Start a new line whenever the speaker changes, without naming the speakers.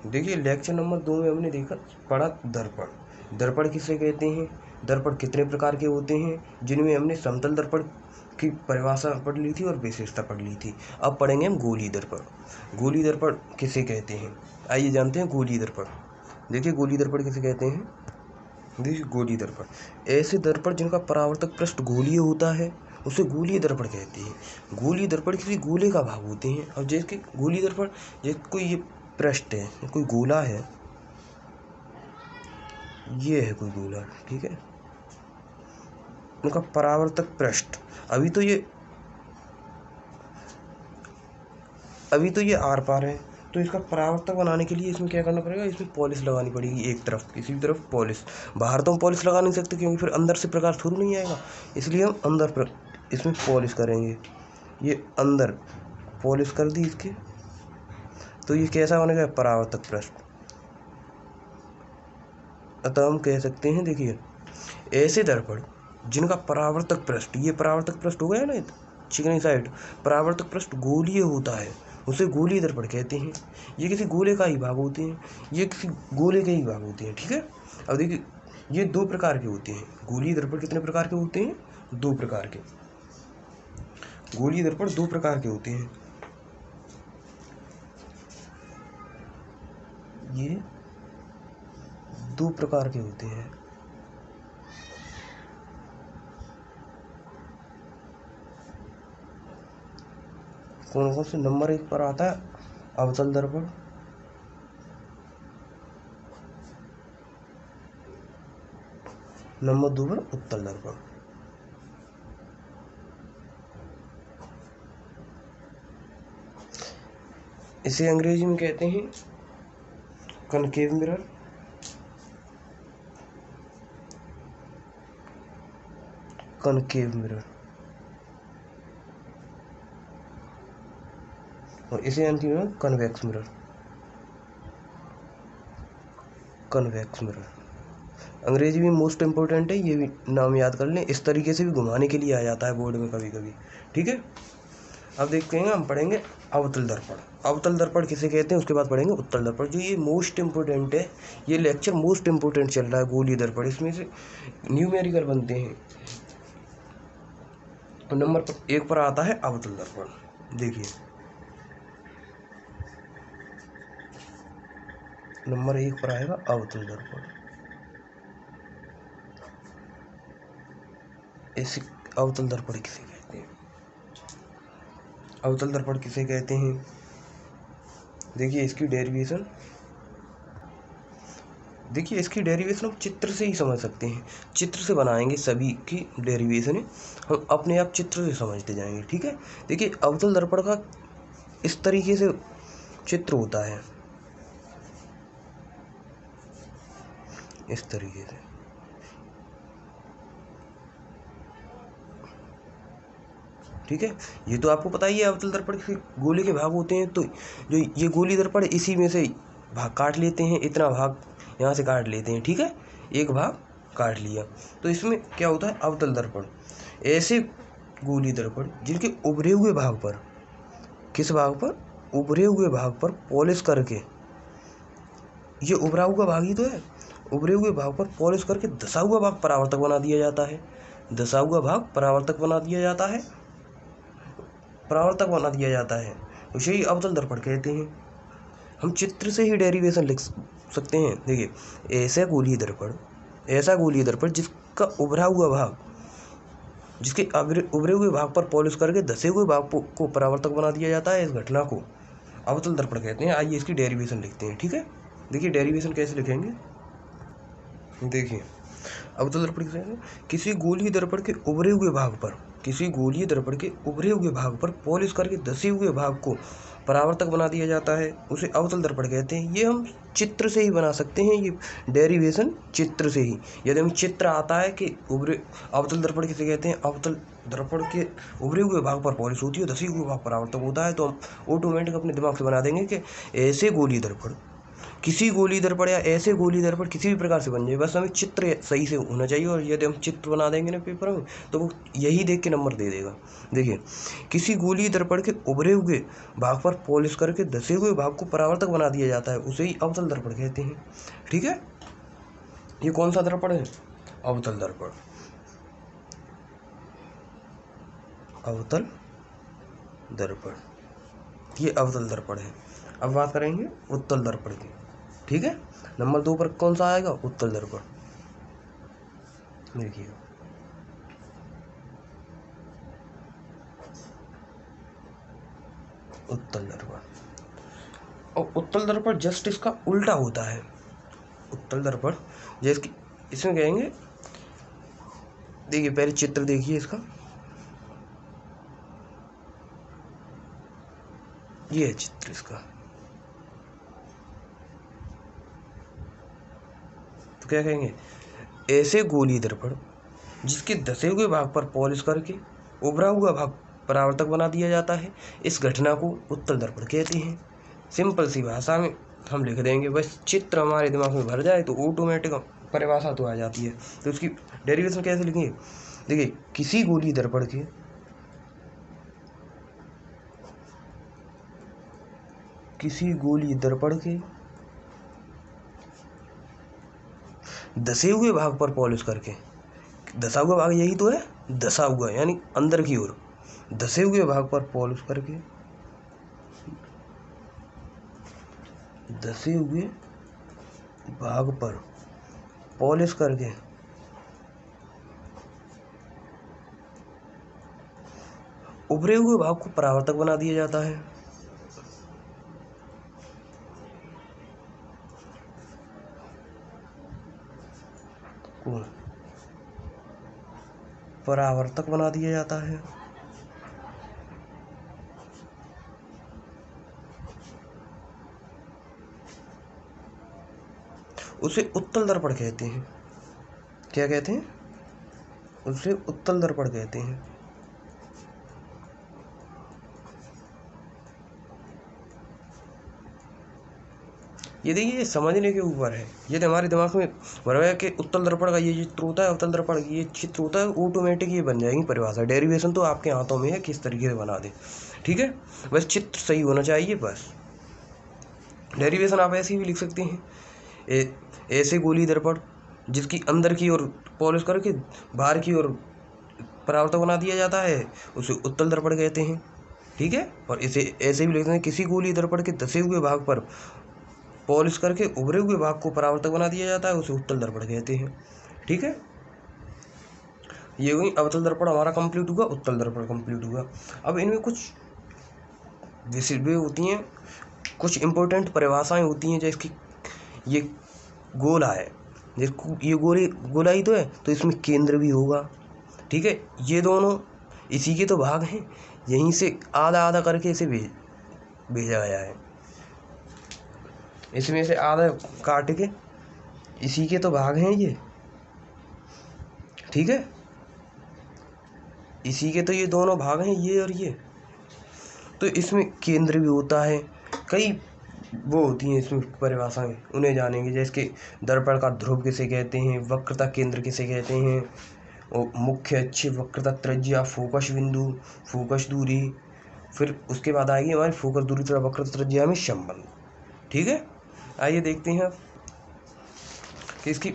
देखिए lecture number 2 में हमने देखा पढ़ा दर्पण। दर्पण किसे कहते हैं, दर्पण कितने प्रकार के होते हैं, जिनमें हमने समतल दर्पण की परिभाषा पढ़ ली थी और विशेषता पढ़ ली थी। अब पढ़ेंगे हम गोलीय दर्पण। गोलीय दर्पण किसे कहते हैं, आइए जानते हैं गोलीय दर्पण। देखिए गोलीय दर्पण किसे कहते हैं। देखिए गोलीय दर्पण ऐसे दर्पण जिनका परावर्तक पृष्ठ गोलीय होता है उसे गोलीय दर्पण कहते हैं। गोलीय दर्पण किसी गोले का भाग होते हैं। और जैसे गोलीय दर्पण जैसे कोई ये पृष्ठ है, कोई गोला है, ये है कोई गोला, ठीक है, उनका परावर्तक पृष्ठ अभी तो ये आर पार है, तो इसका परावर्तक बनाने के लिए इसमें क्या करना पड़ेगा, इसमें पॉलिश लगानी पड़ेगी। एक तरफ किसी भी तरफ पॉलिश, बाहर तो हम पॉलिश लगा नहीं सकते क्योंकि फिर अंदर से प्रकाश थोड़ी नहीं आएगा, इसलिए हम अंदर इसमें पॉलिश करेंगे। ये अंदर पॉलिश कर दी इसके, तो ये कैसा बनेगा, परावर्तक पृष्ठ। अतः हम कह सकते हैं, देखिए ऐसे दर्पण जिनका परावर्तक पृष्ठ, ये परावर्तक पृष्ठ हो गया ना चिकनी साइड, परावर्तक पृष्ठ गोलीय होता है उसे गोलीय दर्पण कहते हैं। ये किसी गोले का ही भाग होते हैं, ये किसी गोले के ही भाग होते हैं, ठीक है। अब देखिए ये 2 प्रकार के होते हैं। गोलीय दर्पण कितने प्रकार के होते हैं, 2 प्रकार के। गोलीय दर्पण 2 प्रकार के होते हैं। ये 2 प्रकार के होते हैं। कौन कौन से, नंबर 1 पर आता है अवतल दर्पण, नंबर 2 पर उत्तल दर्पण। इसे अंग्रेजी में कहते हैं कनकेव मिरर, कनकेव मिरर, और इसे अंतिम में कन्वेक्स मिरर, कन्वेक्स मिरर। अंग्रेजी में मोस्ट इम्पोर्टेंट है, ये भी नाम याद कर लें। इस तरीके से भी घुमाने के लिए आ जाता है बोर्ड में कभी कभी, ठीक है। अब देखते हैं, हम पढ़ेंगे अवतल दर्पण। अवतल दर्पण किसे कहते हैं, उसके बाद पढ़ेंगे उत्तल दर्पण, जो ये मोस्ट इम्पोर्टेंट है। ये लेक्चर मोस्ट इम्पोर्टेंट चल रहा है गोलीय दर्पण, इसमें से न्यूमेरिकल बनते हैं। नंबर 1 पर आता है अवतल दर्पण। देखिए नंबर 1 पर आएगा अवतल दर्पण। ऐसे अवतल दर्पण किसे कहते हैं, अवतल दर्पण किसे कहते हैं। देखिए इसकी डेरिवेशन, देखिए इसकी डेरिवेशन हम चित्र से ही समझ सकते हैं। चित्र से बनाएंगे, सभी की डेरिवेशन है हम अपने आप चित्र से समझते जाएंगे, ठीक है। देखिए अवतल दर्पण का इस तरीके से चित्र होता है, इस तरीके से, ठीक है। ये तो आपको पता ही है अवतल दर्पण के गोले के भाग होते हैं, तो जो ये गोली दर्पण इसी में से भाग काट लेते हैं, इतना भाग यहाँ से काट लेते हैं, ठीक है, एक भाग काट लिया। तो इसमें क्या होता है, अवतल दर्पण ऐसे गोली दर्पण जिनके उभरे हुए भाग पर, किस भाग पर, उभरे हुए भाग पर पॉलिश करके, ये उभरा हुआ भाग ही तो है, उभरे हुए भाग पर पॉलिश करके धसा हुआ भाग परावर्तक बना दिया जाता है, धसा हुआ भाग परावर्तक बना दिया जाता है, परावर्तक बना दिया जाता है, उसे ही अवतल दर्पण कहते हैं। हम चित्र से ही डेरिवेशन लिख सकते हैं। देखिए ऐसा गोलीय दर्पण जिसका उभरा हुआ भाग, जिसके उभरे हुए भाग पर पॉलिश करके धसे हुए भाग को परावर्तक बना दिया जाता है, इस घटना को अवतल दर्पण कहते हैं। आइए इसकी डेरिवेशन लिखते हैं, ठीक है। देखिए डेरिवेशन कैसे लिखेंगे, देखिए अवतल दर्पण किसे कहते हैं, किसी गोलीय दर्पण के उभरे हुए भाग पर, किसी गोलीय दर्पण के उभरे हुए भाग पर पॉलिश करके धसे हुए भाग को परावर्तक बना दिया जाता है, उसे अवतल दर्पण कहते हैं। ये हम चित्र से ही बना सकते हैं, ये डेरिवेशन चित्र से ही। यदि हमें चित्र आता है कि अवतल दर्पण किसे कहते हैं, अवतल दर्पण के उभरे हुए भाग पर पॉलिश होती है, धसे हुए भाग परावर्तक होता है, तो हम ऑटोमेटिक अपने दिमाग से बना देंगे कि ऐसे गोलीय दर्पण किसी गोली दर्पण या ऐसे गोली दर्पण किसी भी प्रकार से बन जाए, बस हमें चित्र सही से होना चाहिए। और यदि हम चित्र बना देंगे ना पेपर में तो वो यही देख के नंबर दे देगा। देखिए, किसी गोली दर्पण के उभरे हुए भाग पर पॉलिश करके धसे हुए भाग को परावर्तक बना दिया जाता है, उसे ही अवतल दर्पण कहते हैं। ठीक है, ये कौन सा दर्पण है? अवतल दर्पण। अवतल दर्पण, ये अवतल दर्पण है। अब बात करेंगे उत्तल दर्पण की। ठीक है, नंबर 2 पर कौन सा आएगा? उत्तल दर्पण। देखिए, उत्तल दर्पण। और उत्तल दर्पण जस्ट इसका उल्टा होता है। उत्तल दर्पण जैसे इसमें कहेंगे, देखिए पहले चित्र देखिए इसका, ये है चित्र इसका। तो क्या कहेंगे? ऐसे गोली दर्पण जिसके धसे हुए भाग पर पॉलिश करके उभरा हुआ भाग परावर्तक बना दिया जाता है, इस घटना को उत्तल दर्पण कहते हैं। सिंपल सी भाषा में हम लिख देंगे, बस चित्र हमारे दिमाग में भर जाए तो ऑटोमेटिक परिभाषा तो आ जाती है। तो उसकी डेरिवेशन कैसे लिखेंगे? देखिए, किसी गोली दर्पण के धसे हुए भाग पर पॉलिश करके, धसा हुआ भाग यही तो है, धसा हुआ यानी अंदर की ओर, धसे हुए भाग पर पॉलिश करके, धसे हुए भाग पर पॉलिश करके उभरे हुए भाग को परावर्तक बना दिया जाता है। परावर्तक बना दिया जाता है। उसे उत्तल दर्पण कहते हैं। क्या कहते हैं? उसे उत्तल दर्पण कहते हैं। ये देखिए, ये समझने के ऊपर है। यदि हमारे दिमाग में भरवाया कि उत्तल दर्पण का ये चित्र होता है, अवतल दर्पण ये चित्र होता है, ऑटोमेटिक ये बन जाएगी परिभाषा। डेरिवेशन तो आपके हाथों में है किस तरीके से बना दे। ठीक है, बस चित्र सही होना चाहिए बस। डेरिवेशन आप ऐसे भी लिख सकते हैं, ऐसे गोली दर्पण जिसकी अंदर की ओर पॉलिश करके बाहर की ओर परावर्तक बना दिया जाता है, उसे उत्तल दर्पण कहते हैं। ठीक है, और इसे ऐसे भी लिखते हैं, किसी गोली दर्पण के धसे हुए भाग पर पॉलिश करके उभरे हुए भाग को परावर्तक बना दिया जाता है, उसे उत्तल दर्पण कहते हैं। ठीक है, ये हुई अवतल दर्पण हमारा कंप्लीट हुआ, उत्तल दर्पण कंप्लीट हुआ। अब इनमें कुछ विषय होती हैं, कुछ इंपॉर्टेंट परिभाषाएं होती हैं, जैसे कि ये गोला है, जिसको ये गोला ही तो है, तो इसमें केंद्र भी होगा। ठीक है, ये दोनों इसी के तो भाग हैं, यहीं से आधा आधा करके इसे भेजा गया है। इसमें से आधा काट के इसी के तो भाग हैं ये। ठीक है, इसी के तो ये दोनों भाग हैं, ये और ये। तो इसमें केंद्र भी होता है, कई वो होती हैं इसमें परिभाषाएं, उन्हें जानेंगे। जैसे कि दर्पण का ध्रुव किसे कहते हैं, वक्रता केंद्र किसे कहते हैं, और मुख्य अक्ष, वक्रता त्रिज्या, फोकस बिंदु, फोकस दूरी, फिर उसके बाद आएगी हमारी फोकस दूरी तथा वक्रता त्रिज्या में संबंध। ठीक है, आइए देखते हैं कि इसकी